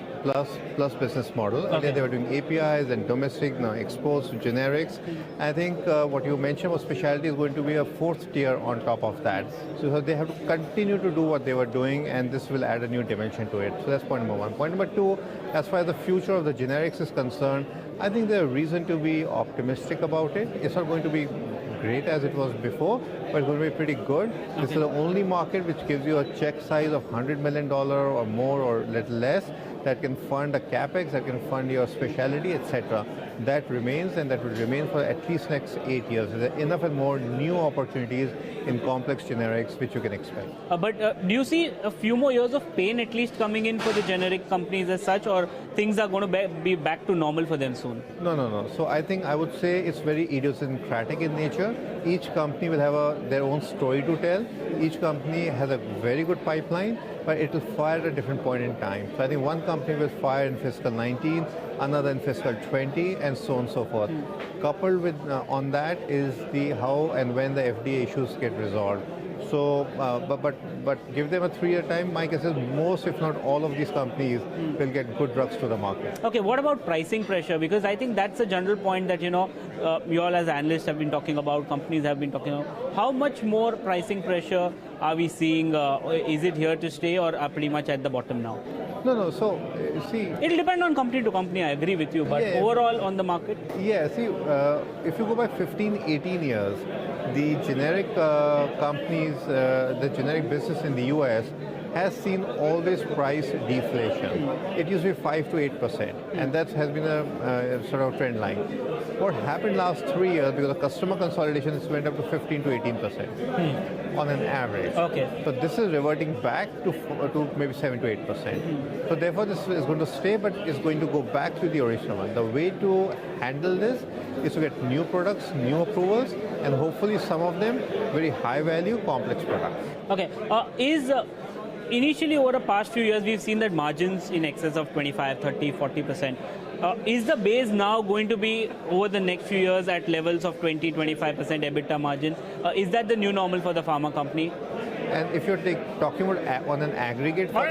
business model. Earlier they were doing APIs and domestic, now exports to generics. I think what you mentioned was specialty is going to be a fourth tier on top of that. So they have to continue to do what they were doing, and this will add a new dimension to it. So that's point number one. Point number two, as far as the future of the generics is concerned, I think there's reason to be optimistic about it. It's not going to be great as it was before, but it's going to be pretty good. This is the only market which gives you a check size of $100 million or more or little less, that can fund a capex, that can fund your specialty, etc. That remains, and that will remain for at least next 8 years. There are enough and more new opportunities in complex generics which you can expect. But do you see a few more years of pain at least coming in for the generic companies as such, or things are going to be back to normal for them soon? No. So I would say it's very idiosyncratic in nature. Each company will have their own story to tell. Each company has a very good pipeline, but it will fire at a different point in time. So I think one company will fire in fiscal 19, another in fiscal 20, and so on and so forth. Coupled with on that is the how and when the FDA issues get resolved. So, but give them a 3-year time. My guess is most, if not all, of these companies will get good drugs to the market. Okay, what about pricing pressure? Because I think that's a general point that you all as analysts have been talking about, companies have been talking about. How much more pricing pressure are we seeing? Is it here to stay, or are pretty much at the bottom now? No. So, see... It'll depend on company to company, I agree with you, but overall on the market? Yeah, see, if you go back 15, 18 years, the generic companies, the generic business in the US has seen always price deflation. It used to be 5 to 8%, and that has been a sort of trend line. What happened last 3 years, because of customer consolidation, it went up to 15 to 18% on an average. Okay. So this is reverting back to maybe 7 to 8%. So therefore, this is going to stay, but it's going to go back to the original one. The way to handle this is to get new products, new approvals, and hopefully some of them very high value, complex products. Okay. Initially, over the past few years, we've seen that margins in excess of 25, 30, 40%. Is the base now going to be, over the next few years, at levels of 20, 25% EBITDA margin? Is that the new normal for the pharma company? And if you're talking about on an aggregate for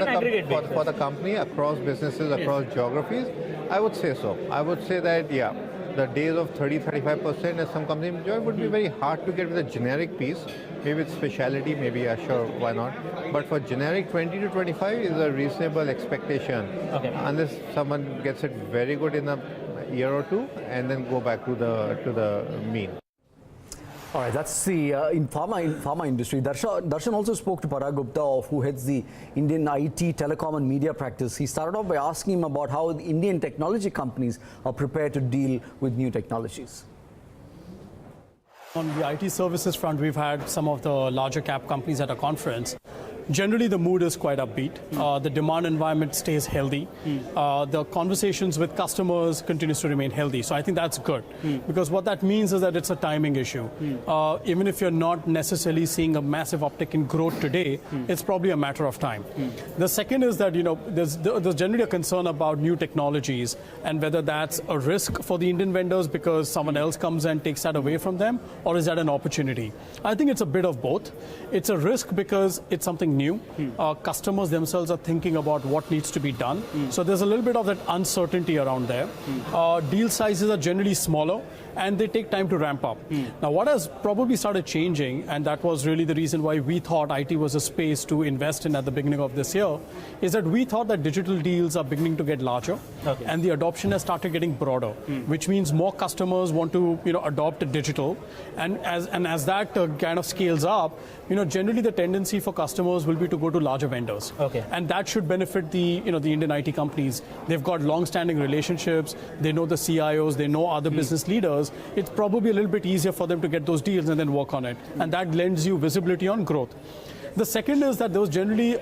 the company, across businesses, across geographies, I would say so. I would say that, yeah, the days of 30-35% as some companies enjoy would be very hard to get with a generic piece. Maybe with specialty, maybe, yeah, sure, why not? But for generic, 20 to 25 is a reasonable expectation. Okay. Unless someone gets it very good in a year or two and then go back to the mean. All right, that's the in pharma industry. Darshan also spoke to Parag Gupta, who heads the Indian IT, telecom and media practice. He started off by asking him about how the Indian technology companies are prepared to deal with new technologies. On the IT services front, we've had some of the larger cap companies at a conference. generally the mood is quite upbeat. The demand environment stays healthy. The conversations with customers continues to remain healthy. So I think that's good because what that means is that it's a timing issue. Even if you're not necessarily seeing a massive uptick in growth today, it's probably a matter of time. The second is that there's generally a concern about new technologies and whether that's a risk for the Indian vendors because someone else comes and takes that away from them, or is that an opportunity? I think it's a bit of both. It's a risk because it's something new. Customers themselves are thinking about what needs to be done. So there's a little bit of that uncertainty around there. Deal sizes are generally smaller and they take time to ramp up. Now, what has probably started changing, and that was really the reason why we thought IT was a space to invest in at the beginning of this year, is that we thought that digital deals are beginning to get larger and the adoption has started getting broader, which means more customers want to adopt digital. And as that kind of scales up, generally the tendency for customers will be to go to larger vendors. And that should benefit the Indian IT companies. They've got long-standing relationships. They know the CIOs. They know other business leaders. It's probably a little bit easier for them to get those deals and then work on it. And that lends you visibility on growth. The second is that there was generally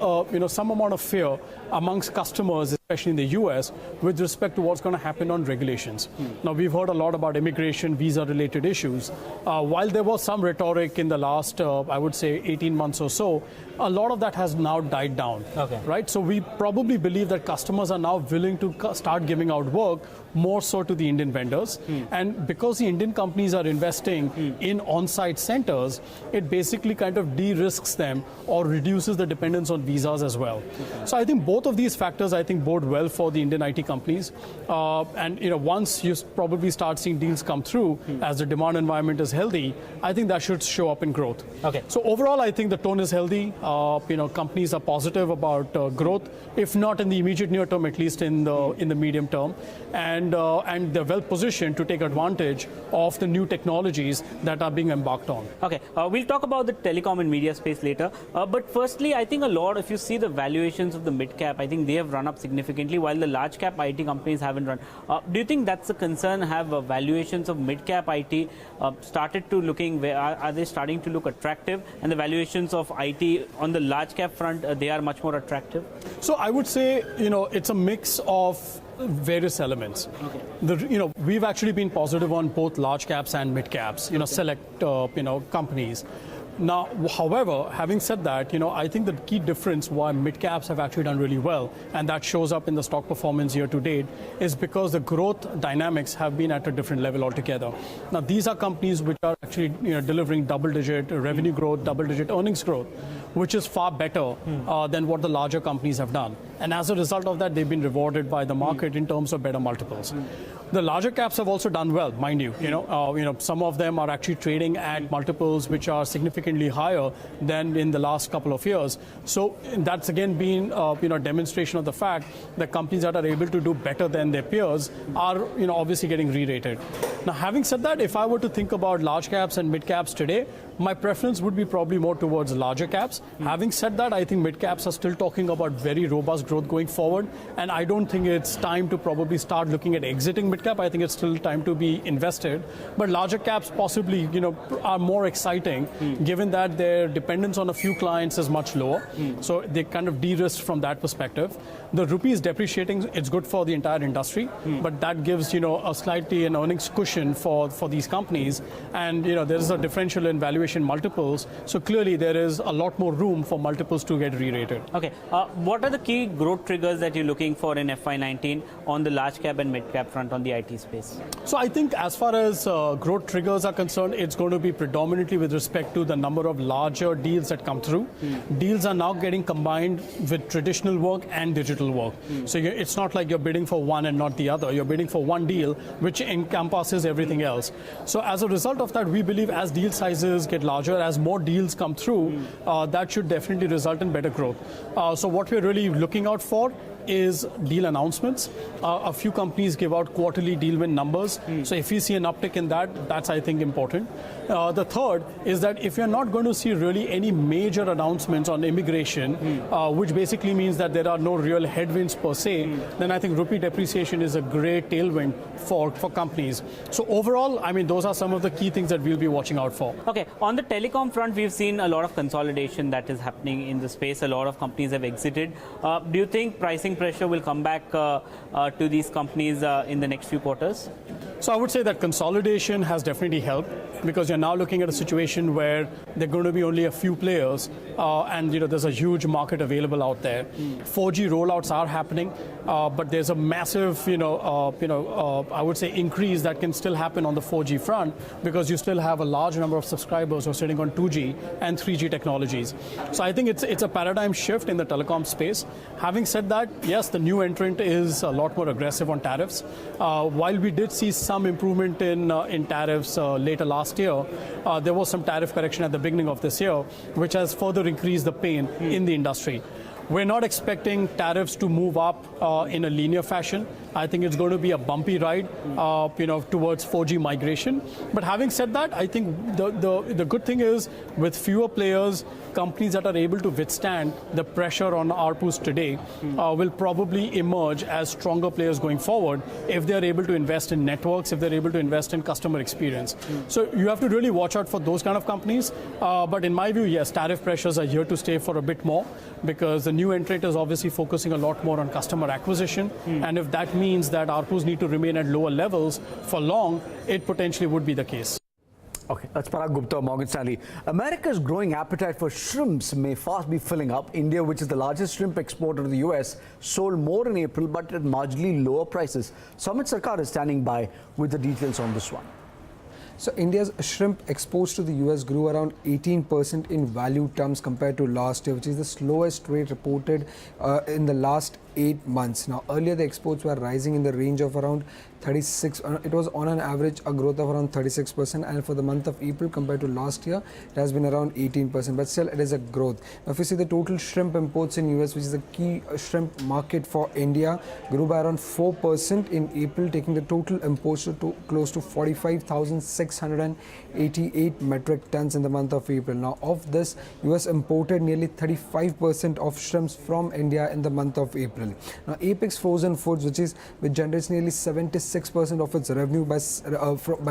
some amount of fear amongst customers, especially in the US, with respect to what's going to happen on regulations. Now, we've heard a lot about immigration, visa-related issues. While there was some rhetoric in the last, I would say, 18 months or so, a lot of that has now died down. Right? So we probably believe that customers are now willing to start giving out work more so to the Indian vendors. And because the Indian companies are investing in on-site centers, it basically kind of de-risks them or reduces the dependence on visas as well. So I think both of these factors, bode well for the Indian IT companies. And once you probably start seeing deals come through as the demand environment is healthy, I think that should show up in growth. So overall, I think the tone is healthy. Companies are positive about growth, if not in the immediate near term, at least in the medium term. And they're well positioned to take advantage of the new technologies that are being embarked on. We'll talk about the telecom and media space later. But firstly, I think if you see the valuations of the mid-cap, I think they have run up significantly while the large-cap IT companies haven't run. Do you think that's a concern? Have valuations of mid-cap IT started to are they starting to look attractive? And the valuations of IT on the large-cap front, they are much more attractive? So I would say, it's a mix of various elements. We've actually been positive on both large caps and mid caps, select, companies. Now, however, having said that, I think the key difference why mid caps have actually done really well, and that shows up in the stock performance year to date, is because the growth dynamics have been at a different level altogether. Now, these are companies which are actually delivering double-digit revenue growth, double-digit earnings growth, which is far better than what the larger companies have done. And as a result of that, they've been rewarded by the market in terms of better multiples. The larger caps have also done well, mind you. Some of them are actually trading at multiples which are significantly higher than in the last couple of years. So that's again been a demonstration of the fact that companies that are able to do better than their peers are obviously getting re-rated. Now, having said that, if I were to think about large caps and mid caps today, my preference would be probably more towards larger caps. Having said that, I think mid caps are still talking about very robust growth going forward, and I don't think it's time to probably start looking at exiting mid cap. I think it's still time to be invested. But larger caps possibly, are more exciting, given that their dependence on a few clients is much lower. So they kind of de-risked from that perspective. The rupee is depreciating. It's good for the entire industry, but that gives a slightly an earnings cushion for these companies. And there is a differential in valuation multiples. So clearly there is a lot more room for multiples to get re-rated. What are the key growth triggers that you're looking for in FY19 on the large cap and mid cap front on the IT space? So I think as far as growth triggers are concerned, it's going to be predominantly with respect to the number of larger deals that come through. Deals are now getting combined with traditional work and digital work. So it's not like you're bidding for one and not the other. You're bidding for one deal which encompasses everything else. So as a result of that, we believe as deal sizes get larger, as more deals come through, that should definitely result in better growth. So what we're really looking out for is deal announcements. A few companies give out quarterly deal win numbers. So if we see an uptick in that, that's, I think, important. The third is that if you're not going to see really any major announcements on immigration, which basically means that there are no real headwinds per se, then I think rupee depreciation is a great tailwind for companies. So overall, I mean, those are some of the key things that we'll be watching out for. Okay, on the telecom front, we've seen a lot of consolidation that is happening in the space. A lot of companies have exited. Do you think pricing pressure will come back to these companies in the next few quarters? So I would say that consolidation has definitely helped, because you're now looking at a situation where there are going to be only a few players, and there's a huge market available out there. 4G rollouts are happening, but there's a massive I would say increase that can still happen on the 4G front, because you still have a large number of subscribers who are sitting on 2G and 3G technologies. So I think it's a paradigm shift in the telecom space. Having said that, yes, the new entrant is a lot more aggressive on tariffs. While we did see some improvement in tariffs later last year, there was some tariff correction at the beginning of this year, which has further increased the pain in the industry. We're not expecting tariffs to move up in a linear fashion. I think it's going to be a bumpy ride, towards 4G migration. But having said that, I think the good thing is, with fewer players, companies that are able to withstand the pressure on ARPUs today will probably emerge as stronger players going forward if they are able to invest in networks, if they're able to invest in customer experience. So you have to really watch out for those kind of companies. But in my view, yes, tariff pressures are here to stay for a bit more, because the new entrant is obviously focusing a lot more on customer acquisition. And if that means that ARPUs need to remain at lower levels for long, it potentially would be the case. Okay, that's Parag Gupta, Morgan Stanley. America's growing appetite for shrimps may fast be filling up. India, which is the largest shrimp exporter to the US, sold more in April, but at marginally lower prices. Samit Sarkar is standing by with the details on this one. So India's shrimp exports to the US grew around 18% in value terms compared to last year, which is the slowest rate reported in the last 8 months. Now, earlier the exports were rising in the range of around 36. It was on an average a growth of around 36%, and for the month of April compared to last year, it has been around 18%. But still, it is a growth. Now, if you see the total shrimp imports in US, which is the key shrimp market for India, grew by around 4% in April, taking the total imports to close to 45,688 metric tons in the month of April. Now, of this, US imported nearly 35% of shrimps from India in the month of April. Now, Apex Frozen Foods, which generates nearly 76% of its revenue by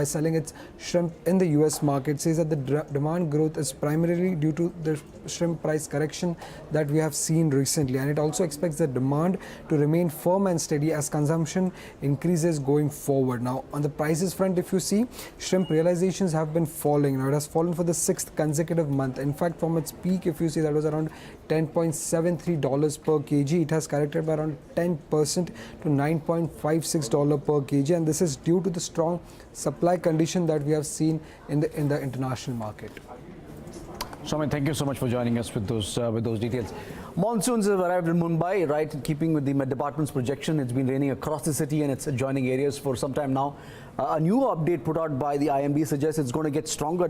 selling its shrimp in the US market, says that the demand growth is primarily due to the shrimp price correction that we have seen recently, and it also expects the demand to remain firm and steady as consumption increases going forward. Now, on the prices front, if you see, shrimp realizations have been falling. Now, it has fallen for the 6th consecutive month. In fact, from its peak, if you see, that was around $10.73 per kg. It has corrected by around 10% to $9.56 per kg, and this is due to the strong supply condition that we have seen in the international market. Soumya, thank you so much for joining us with those details. Monsoons have arrived in Mumbai, right? In keeping with the Met Department's projection, it's been raining across the city and its adjoining areas for some time now. A new update put out by the IMD suggests it's going to get stronger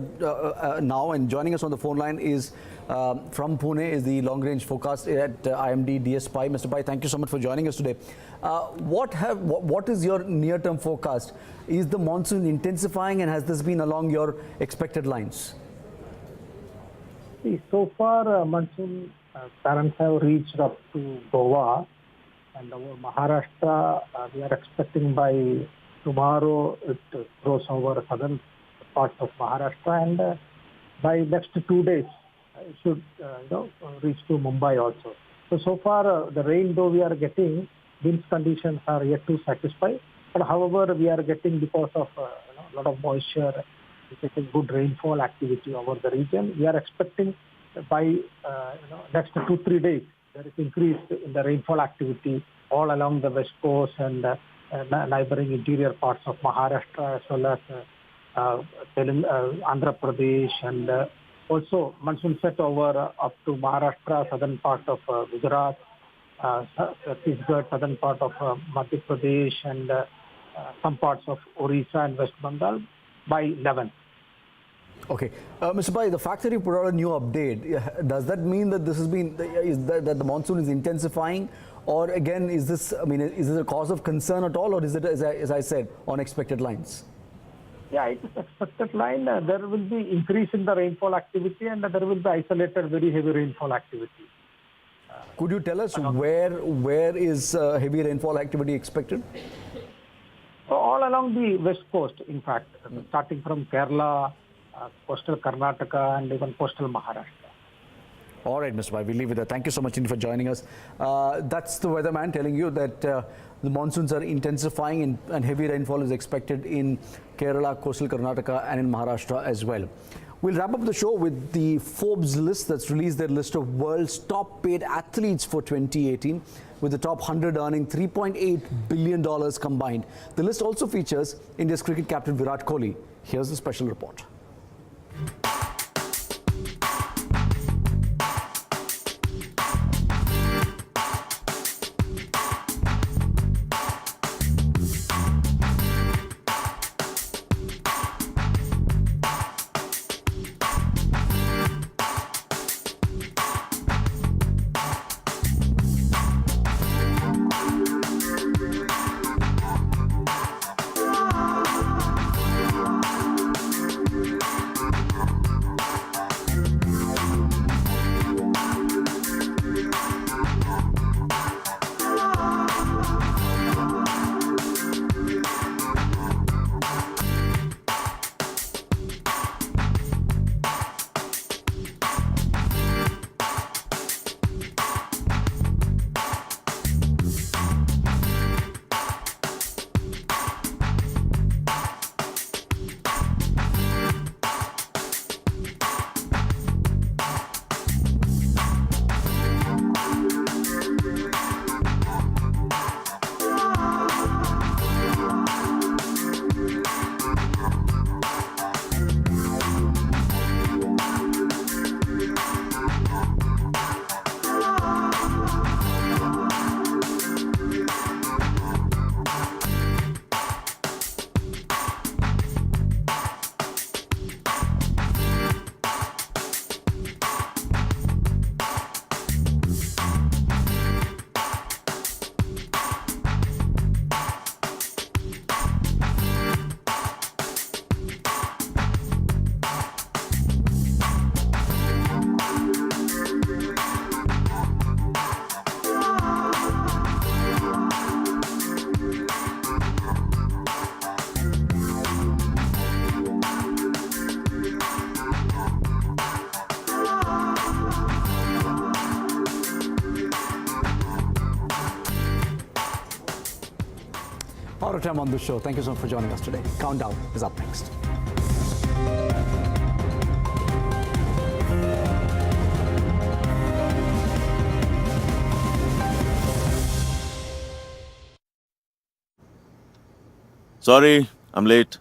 now. And joining us on the phone line is from Pune is the long-range forecast at IMD DS Pai. Mr. Pai, thank you so much for joining us today. What is your near-term forecast? Is the monsoon intensifying, and has this been along your expected lines? So far, monsoon currents have reached up to Goa, and over Maharashtra, we are expecting by tomorrow it goes over southern parts of Maharashtra, and by next 2 days it should reach to Mumbai also. So far, the rain though we are getting, winds conditions are yet to satisfy. But however, we are getting, because of a lot of moisture, getting good rainfall activity over the region. We are expecting by next 2-3 days there is increase in the rainfall activity all along the west coast and neighboring interior parts of Maharashtra, as well as Andhra Pradesh, and also monsoon set over up to Maharashtra, southern part of Gujarat, Chhattisgarh, southern part of Madhya Pradesh, and some parts of Orissa and West Bengal by 11. Okay, Mr. Pai, the fact that you put out a new update, does that mean that this has been that the monsoon is intensifying, Or again, is this a cause of concern at all, or is it, as I said, on expected lines? Yeah, it is expected line. There will be increase in the rainfall activity, and there will be isolated very heavy rainfall activity. Could you tell us where is heavy rainfall activity expected? So all along the west coast, in fact, starting from Kerala, coastal Karnataka, and even coastal Maharashtra. All right, Mr. Bhai, we'll leave it there. Thank you so much indeed for joining us. That's the weatherman telling you that the monsoons are intensifying and heavy rainfall is expected in Kerala, coastal Karnataka, and in Maharashtra as well. We'll wrap up the show with the Forbes list that's released their list of world's top paid athletes for 2018, with the top 100 earning $3.8 billion combined. The list also features India's cricket captain Virat Kohli. Here's the special report. Out of time on the show. Thank you so much for joining us today. Countdown is up next. Sorry, I'm late.